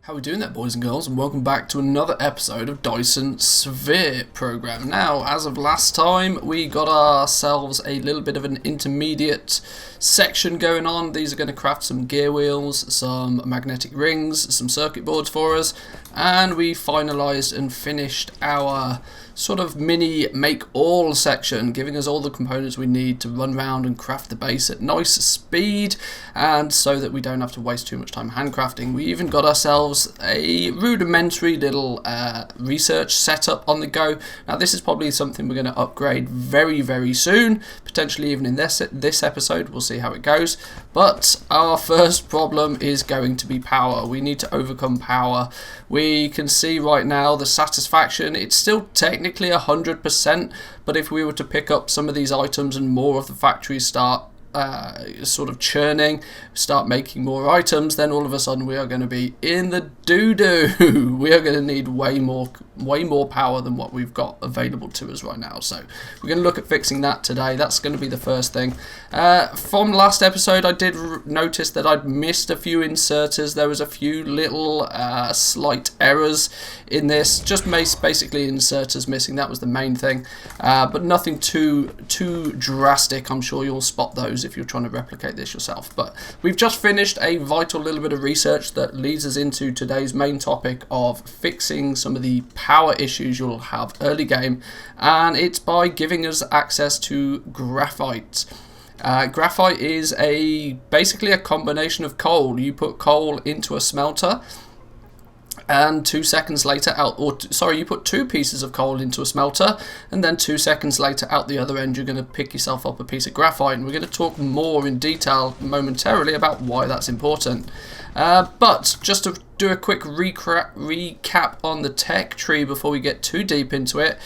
How are we doing there, boys and girls, and welcome back to another episode of Dyson Sphere program. Now, as of last time, we got ourselves a little bit of an intermediate section going on. These are going to craft some gear wheels, some magnetic rings, some circuit boards for us, and we finalised and finished our sort of mini make-all section, giving us all the components we need to run around and craft the base at nice speed, and so that we don't have to waste too much time handcrafting. We even got ourselves a rudimentary little research setup on the go. Now this is probably something we're going to upgrade very soon, potentially even in this episode. We'll see how it goes, but our first problem is going to be power. We need to overcome power. We can see right now the satisfaction, it's still technically 100%, but if we were to pick up some of these items and more of the factories start sort of churning, start making more items, then all of a sudden we are going to be in the doo-doo. We are going to need way more power than what we've got available to us right now. So we're going to look at fixing that today. That's going to be the first thing. From last episode, I did notice that I'd missed a few inserters. There was a few little slight errors in this, just basically inserters missing. That was the main thing, but nothing too drastic. I'm sure you'll spot those if you're trying to replicate this yourself. But we've just finished a vital little bit of research that leads us into today's main topic of fixing some of the power issues you'll have early game, and it's by giving us access to graphite. Graphite is basically a combination of coal. You put coal into a smelter, and 2 seconds later you put 2 pieces of coal into a smelter, and then 2 seconds later out the other end you're going to pick yourself up a piece of graphite, and we're going to talk more in detail momentarily about why that's important. But just to do a quick recap on the tech tree before we get too deep into it,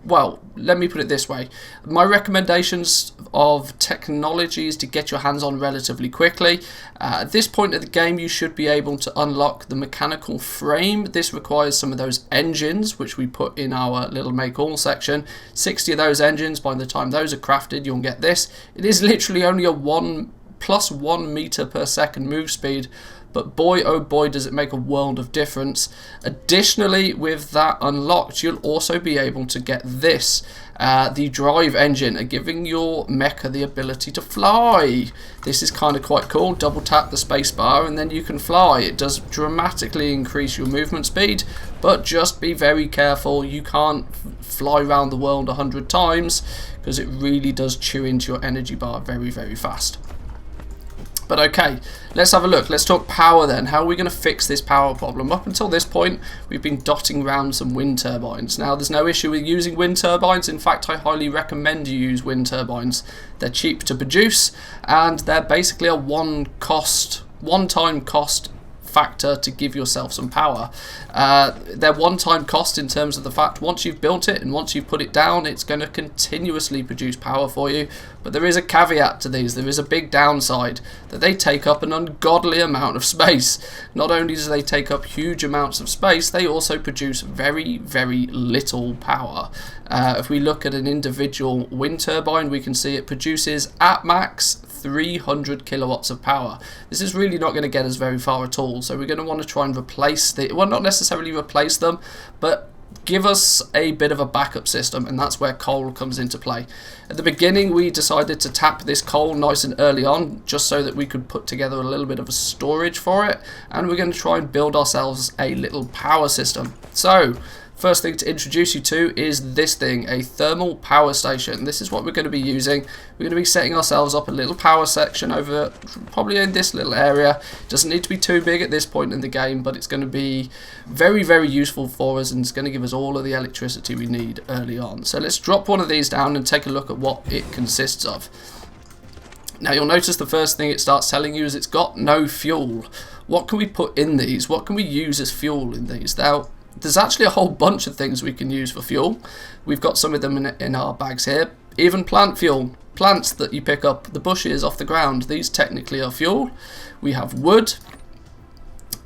well, let me put it this way. My recommendations of technologies to get your hands on relatively quickly. At this point of the game, you should be able to unlock the mechanical frame. This requires some of those engines, which we put in our little make-all section. 60 of those engines, by the time those are crafted, you'll get this. It is literally only a +1 meter per second move speed, but boy oh boy does it make a world of difference. Additionally, with that unlocked, you'll also be able to get this, the drive engine, giving your mecha the ability to fly. This is kind of quite cool. Double tap the space bar and then you can fly. It does dramatically increase your movement speed, but just be very careful. You can't fly around the world 100 times because it really does chew into your energy bar very fast. But okay, let's have a look. Let's talk power then. How are we going to fix this power problem? Up until this point, we've been dotting around some wind turbines. Now, there's no issue with using wind turbines. In fact, I highly recommend you use wind turbines. They're cheap to produce, and they're basically a one-time cost factor to give yourself some power. Their one-time cost in terms of the fact once you've built it and once you've put it down, it's going to continuously produce power for you. But there is a caveat to these. There is a big downside, that they take up an ungodly amount of space. Not only do they take up huge amounts of space, they also produce very little power. If we look at an individual wind turbine, we can see it produces at max 300 kilowatts of power. This is really not going to get us very far at all, so we're going to want to try and replace well, not necessarily replace them, but give us a bit of a backup system, and that's where coal comes into play. At the beginning, we decided to tap this coal nice and early on, just so that we could put together a little bit of a storage for it, and we're going to try and build ourselves a little power system. So first thing to introduce you to is this thing, a thermal power station. This is what we're going to be using. We're going to be setting ourselves up a little power section over probably in this little area. It doesn't need to be too big at this point in the game, but it's going to be very useful for us, and it's going to give us all of the electricity we need early on. So let's drop one of these down and take a look at what it consists of. Now you'll notice the first thing it starts telling you is it's got no fuel. What can we put in these? What can we use as fuel in these? Now, there's actually a whole bunch of things we can use for fuel. We've got some of them in our bags here. Even plant fuel. Plants that you pick up the bushes off the ground. These technically are fuel. We have wood.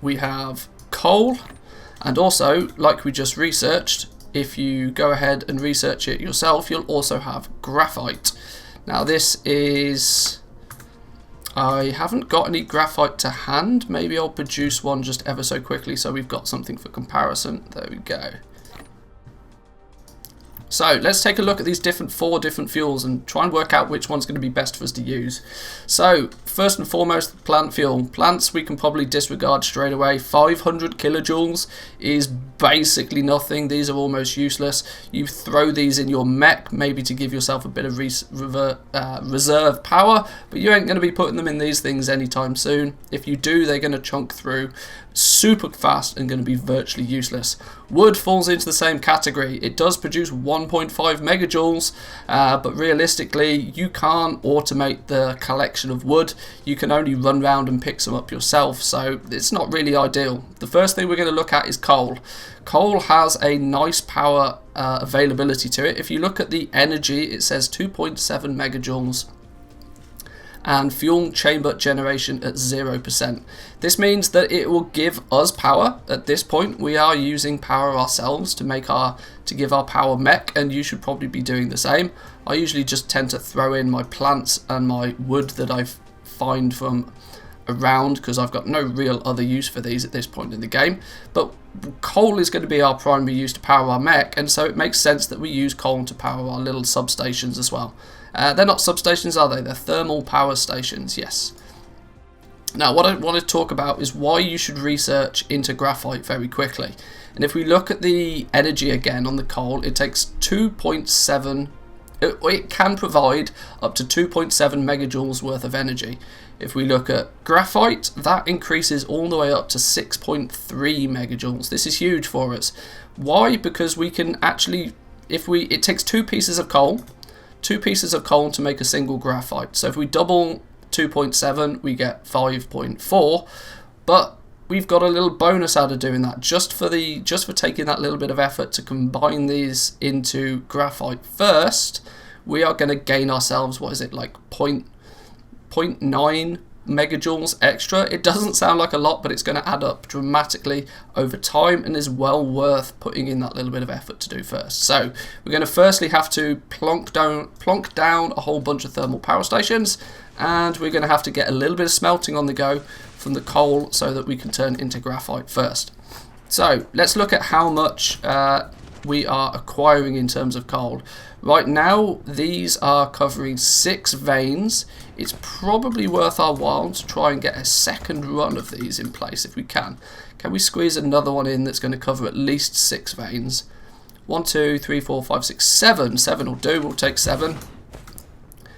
We have coal. And also, like we just researched, if you go ahead and research it yourself, you'll also have graphite. Now this is I haven't got any graphite to hand. Maybe I'll produce one just ever so quickly so we've got something for comparison. There we go. So let's take a look at these four different fuels and try and work out which one's going to be best for us to use. So first and foremost, plant fuel. Plants we can probably disregard straight away. 500 kilojoules is basically nothing. These are almost useless. You throw these in your mech maybe to give yourself a bit of reserve power, but you ain't going to be putting them in these things anytime soon. If you do, they're going to chunk through super fast and going to be virtually useless. Wood falls into the same category. It does produce 1.5 megajoules, but realistically you can't automate the collection of wood. You can only run around and pick some up yourself, so it's not really ideal. The first thing we're going to look at is coal. Coal has a nice power availability to it. If you look at the energy, it says 2.7 megajoules. And fuel chamber generation at 0%. This means that it will give us power. At this point, we are using power ourselves to give our power mech, and you should probably be doing the same. I usually just tend to throw in my plants and my wood that I find from around because I've got no real other use for these at this point in the game. But coal is going to be our primary use to power our mech, and so it makes sense that we use coal to power our little substations as well. They're not substations, are they? They're thermal power stations, yes. Now, what I want to talk about is why you should research into graphite very quickly. And if we look at the energy again on the coal, it takes 2.7... It can provide up to 2.7 megajoules worth of energy. If we look at graphite, that increases all the way up to 6.3 megajoules. This is huge for us. Why? Because we can actually... It takes two pieces of coal to make a single graphite. So if we double 2.7, we get 5.4, but we've got a little bonus out of doing that just for taking that little bit of effort to combine these into graphite first. We are going to gain ourselves, what is it, like 0.9 megajoules extra. It doesn't sound like a lot, but it's going to add up dramatically over time and is well worth putting in that little bit of effort to do first. So we're going to firstly have to plonk down a whole bunch of thermal power stations, and we're going to have to get a little bit of smelting on the go from the coal so that we can turn into graphite first. So let's look at how much we are acquiring in terms of coal. Right now, these are covering 6 veins. It's probably worth our while to try and get a second run of these in place if we can. Can we squeeze another one in that's going to cover at least 6 veins? 1, 2, 3, 4, 5, 6, 7. 7 will do. We'll take 7.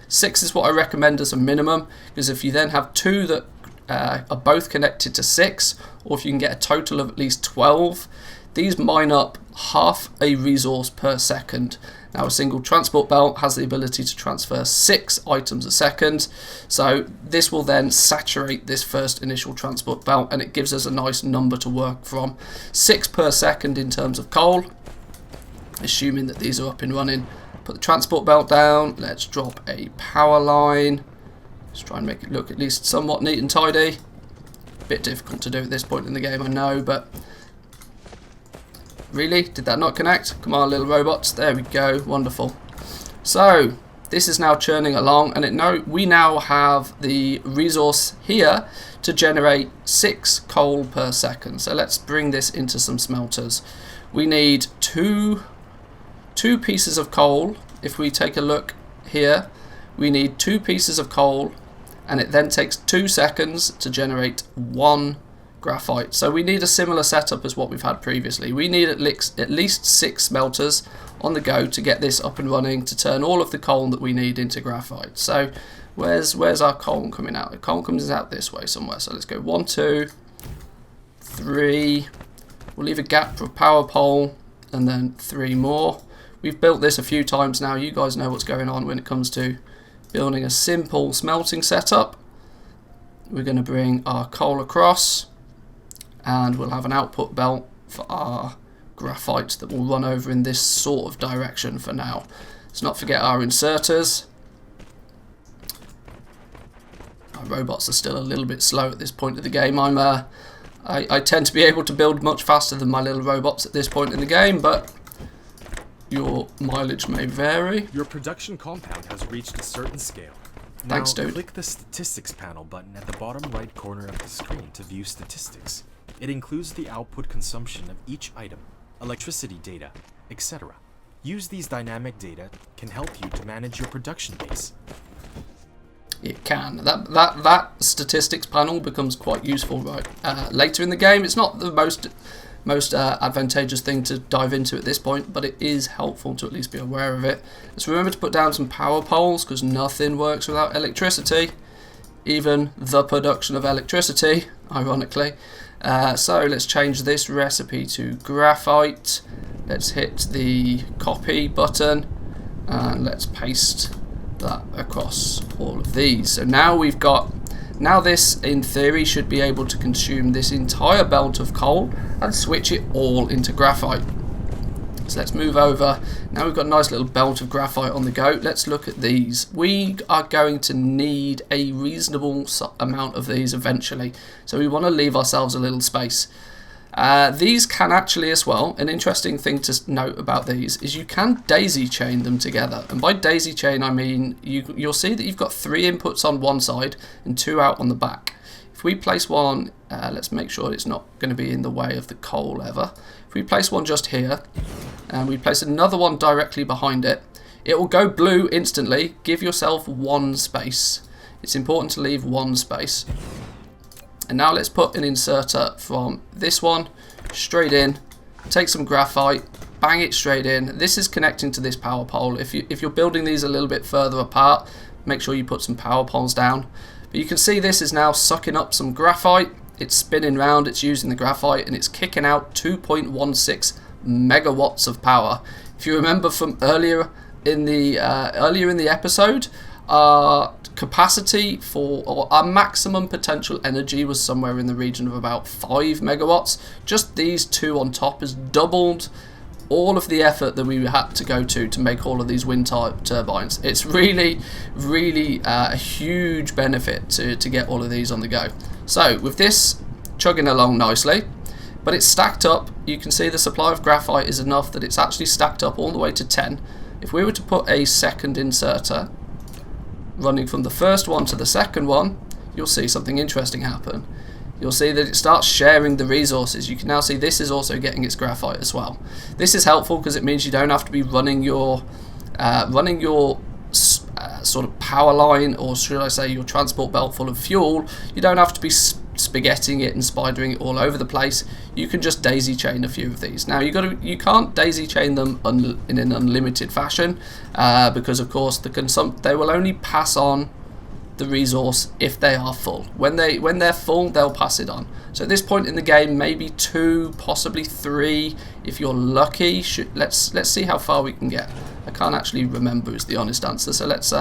6 is what I recommend as a minimum, because if you then have 2 that are both connected to 6, or if you can get a total of at least 12, these mine up half a resource per second. Now, a single transport belt has the ability to transfer 6 items a second, so this will then saturate this first initial transport belt, and it gives us a nice number to work from. 6 per second in terms of coal, assuming that these are up and running. Put the transport belt down, let's drop a power line. Let's try and make it look at least somewhat neat and tidy. Bit difficult to do at this point in the game, I know, but... Really? Did that not connect? Come on, little robots. There we go. Wonderful. So, this is now churning along, and we now have the resource here to generate 6 coal per second. So let's bring this into some smelters. We need two pieces of coal. If we take a look here, we need 2 pieces of coal, and it then takes 2 seconds to generate 1 graphite. So we need a similar setup as what we've had previously. We need at least 6 smelters on the go to get this up and running, to turn all of the coal that we need into graphite. So where's our coal coming out? The coal comes out this way somewhere. So let's go 1, 2, 3. We'll leave a gap for a power pole, and then 3 more. We've built this a few times now. You guys know what's going on when it comes to building a simple smelting setup. We're going to bring our coal across, and we'll have an output belt for our graphite that will run over in this sort of direction for now. Let's not forget our inserters. Our robots are still a little bit slow at this point of the game. I tend to be able to build much faster than my little robots at this point in the game, but your mileage may vary. Your production compound has reached a certain scale. Thanks, dude. Click the Statistics panel button at the bottom right corner of the screen to view statistics. It includes the output consumption of each item, electricity data, etc. Use these dynamic data can help you to manage your production base. It can. That statistics panel becomes quite useful right later in the game. It's not the most advantageous thing to dive into at this point, but it is helpful to at least be aware of it. Let's remember to put down some power poles, because nothing works without electricity, even the production of electricity, ironically. So let's change this recipe to graphite. Let's hit the copy button and let's paste that across all of these. So now we've got, now this in theory should be able to consume this entire belt of coal and switch it all into graphite. So let's move over. Now we've got a nice little belt of graphite on the go. Let's look at these. We are going to need a reasonable amount of these eventually, so we want to leave ourselves a little space. These can actually as well, an interesting thing to note about these is you can daisy chain them together. And by daisy chain I mean you'll see that you've got 3 inputs on one side and 2 out on the back. If we place one, let's make sure it's not going to be in the way of the coal ever. If we place one just here and we place another one directly behind it, it will go blue instantly. Give yourself 1 space. It's important to leave 1 space. And now let's put an inserter from this one straight in, take some graphite, bang it straight in. This is connecting to this power pole. If you're building these a little bit further apart, make sure you put some power poles down. But you can see this is now sucking up some graphite. It's spinning round, it's using the graphite, and it's kicking out 2.16 megawatts of power. If you remember from earlier in the episode, our capacity for, or our maximum potential energy was somewhere in the region of about 5 megawatts. Just these 2 on top has doubled all of the effort that we had to go to make all of these wind turbines. It's really a huge benefit to get all of these on the go. So with this chugging along nicely, but it's stacked up, you can see the supply of graphite is enough that it's actually stacked up all the way to 10. If we were to put a second inserter running from the first one to the second one, you'll see something interesting happen. You'll see that it starts sharing the resources. You can now see this is also getting its graphite as well. This is helpful because it means you don't have to be running your sort of power line, or should I say your transport belt full of fuel. You don't have to be spaghetting it and spidering it all over the place. You can just daisy chain a few of these. Now you can't daisy chain them in an unlimited fashion because of course they will only pass on the resource if they are full. When they're full, they'll pass it on. So at this point in the game, maybe 2, possibly 3 if you're lucky. Let's see how far we can get. I can't actually remember is the honest answer. So let's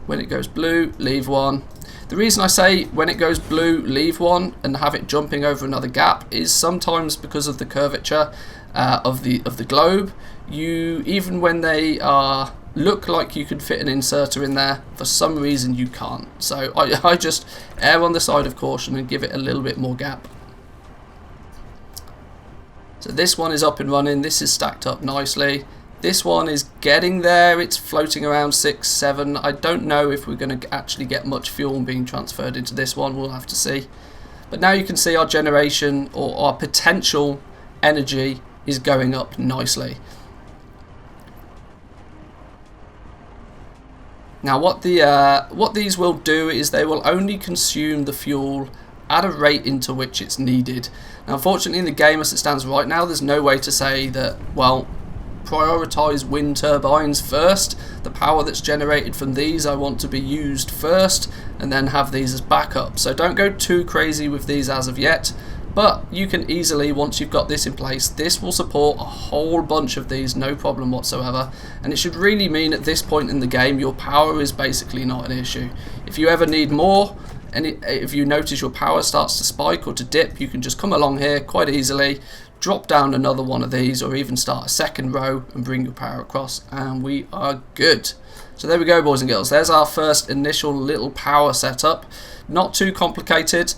when it goes blue, leave 1. The reason I say when it goes blue, leave 1 and have it jumping over another gap is sometimes because of the curvature of the globe. Even when they look like you could fit an inserter in there, for some reason you can't. So I just err on the side of caution and give it a little bit more gap. So this one is up and running. This is stacked up nicely. This one is getting there. It's floating around 6, 7. I don't know if we're going to actually get much fuel being transferred into this one. We'll have to see. But now you can see our generation, or our potential energy, is going up nicely. Now what these will do is they will only consume the fuel at a rate into which it's needed. Now unfortunately in the game as it stands right now, there's no way to say that, well, prioritize wind turbines first. The power that's generated from these I want to be used first, and then have these as backup. So don't go too crazy with these as of yet, but you can easily, once you've got this in place, this will support a whole bunch of these, no problem whatsoever. And it should really mean at this point in the game your power is basically not an issue. If you ever need more, and if you notice your power starts to spike or to dip, you can just come along here quite easily, drop down another one of these, or even start a second row and bring your power across, and we are good. So there we go, boys and girls. There's our first initial little power setup. Not too complicated,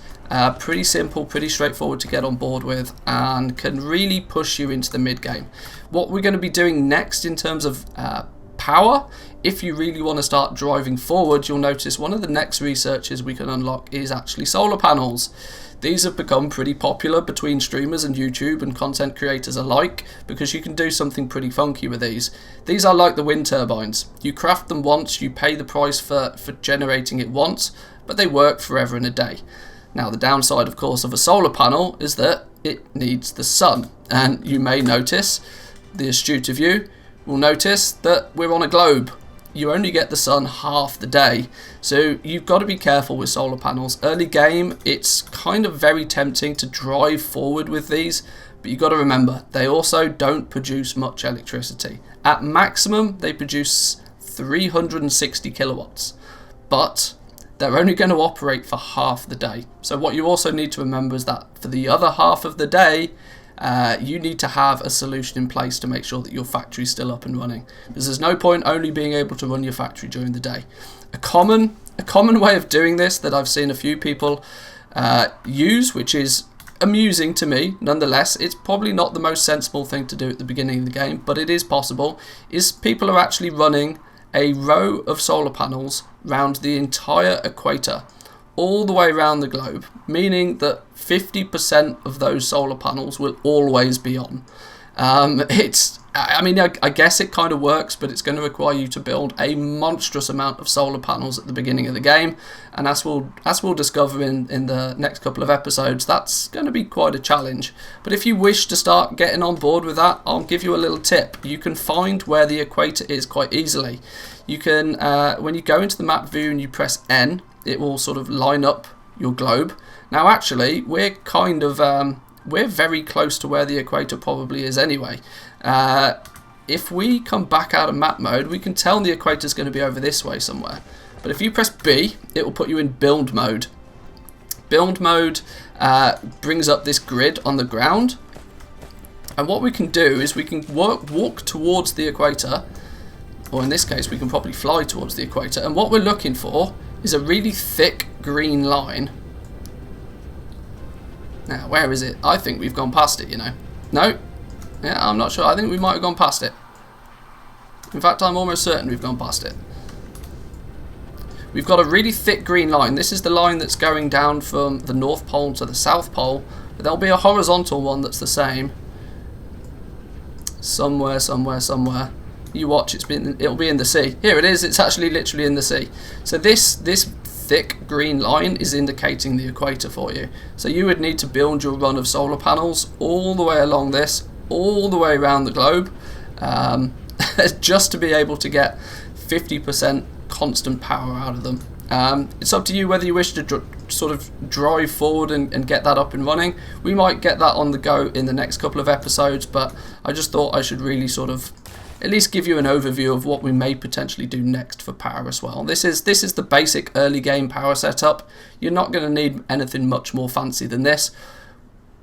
pretty simple, pretty straightforward to get on board with, and can really push you into the mid game. What we're going to be doing next in terms of power, if you really want to start driving forward, you'll notice one of the next researches we can unlock is actually solar panels. These have become pretty popular between streamers and YouTube and content creators alike because you can do something pretty funky with these. These are like the wind turbines. You craft them once, you pay the price for generating it once, but they work forever and a day. Now the downside, of course, of a solar panel is that it needs the sun, and you may notice, the astute of you will notice, that we're on a globe. You only get the sun half the day, so you've got to be careful with solar panels. Early game, it's kind of very tempting to drive forward with these, but you've got to remember, they also don't produce much electricity. At maximum, they produce 360 kilowatts, but they're only going to operate for half the day. So what you also need to remember is that for the other half of the day, you need to have a solution in place to make sure that your factory is still up and running, because there's no point only being able to run your factory during the day. A common way of doing this that I've seen a few people use, which is amusing to me nonetheless, it's probably not the most sensible thing to do at the beginning of the game, but it is possible, is people are actually running a row of solar panels round the entire equator, all the way around the globe, meaning that 50% of those solar panels will always be on. I guess it kind of works, but it's going to require you to build a monstrous amount of solar panels at the beginning of the game, and as we'll discover in the next couple of episodes, that's going to be quite a challenge. But if you wish to start getting on board with that, I'll give you a little tip. You can find where the equator is quite easily. You can, when you go into the map view and you press N, it will sort of line up your globe. Now actually, we're kind of we're very close to where the equator probably is anyway. If we come back out of map mode, we can tell the equator is going to be over this way somewhere. But if you press B, it will put you in build mode. Build mode brings up this grid on the ground, and what we can do is we can walk towards the equator, or in this case we can probably fly towards the equator, and what we're looking for is a really thick green line. Now, where is it? I think we've gone past it, you know. No? Yeah, I'm not sure. I think we might have gone past it. In fact, I'm almost certain we've gone past it. We've got a really thick green line. This is the line that's going down from the North Pole to the South Pole. But there'll be a horizontal one that's the same. Somewhere. You watch, it'll be in the sea. Here it is. It's actually literally in the sea. So this thick green line is indicating the equator for you. So you would need to build your run of solar panels all the way along this, all the way around the globe, just to be able to get 50% constant power out of them. It's up to you whether you wish to sort of drive forward and get that up and running. We might get that on the go in the next couple of episodes, but I just thought I should really sort of at least give you an overview of what we may potentially do next for power as well. This is the basic early game power setup. You're not going to need anything much more fancy than this.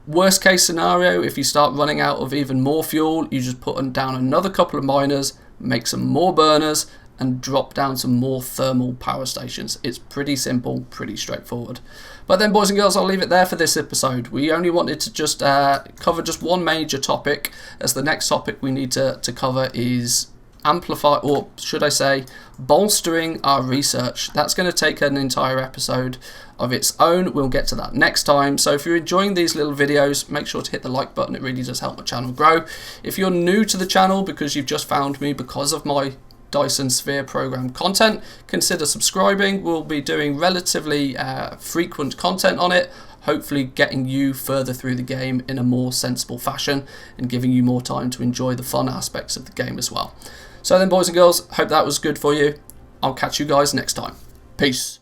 Worst case scenario, if you start running out of even more fuel, you just put down another couple of miners, make some more burners, and drop down some more thermal power stations. It's pretty simple, pretty straightforward. But then, boys and girls, I'll leave it there for this episode. We only wanted to just cover just one major topic, as the next topic we need to cover is amplify, or should I say, bolstering our research. That's going to take an entire episode of its own. We'll get to that next time. So if you're enjoying these little videos, make sure to hit the like button. It really does help my channel grow. If you're new to the channel because you've just found me because of my Dyson Sphere program content, consider subscribing. We'll be doing relatively frequent content on it, hopefully getting you further through the game in a more sensible fashion and giving you more time to enjoy the fun aspects of the game as well. So then, boys and girls, hope that was good for you. I'll catch you guys next time. Peace.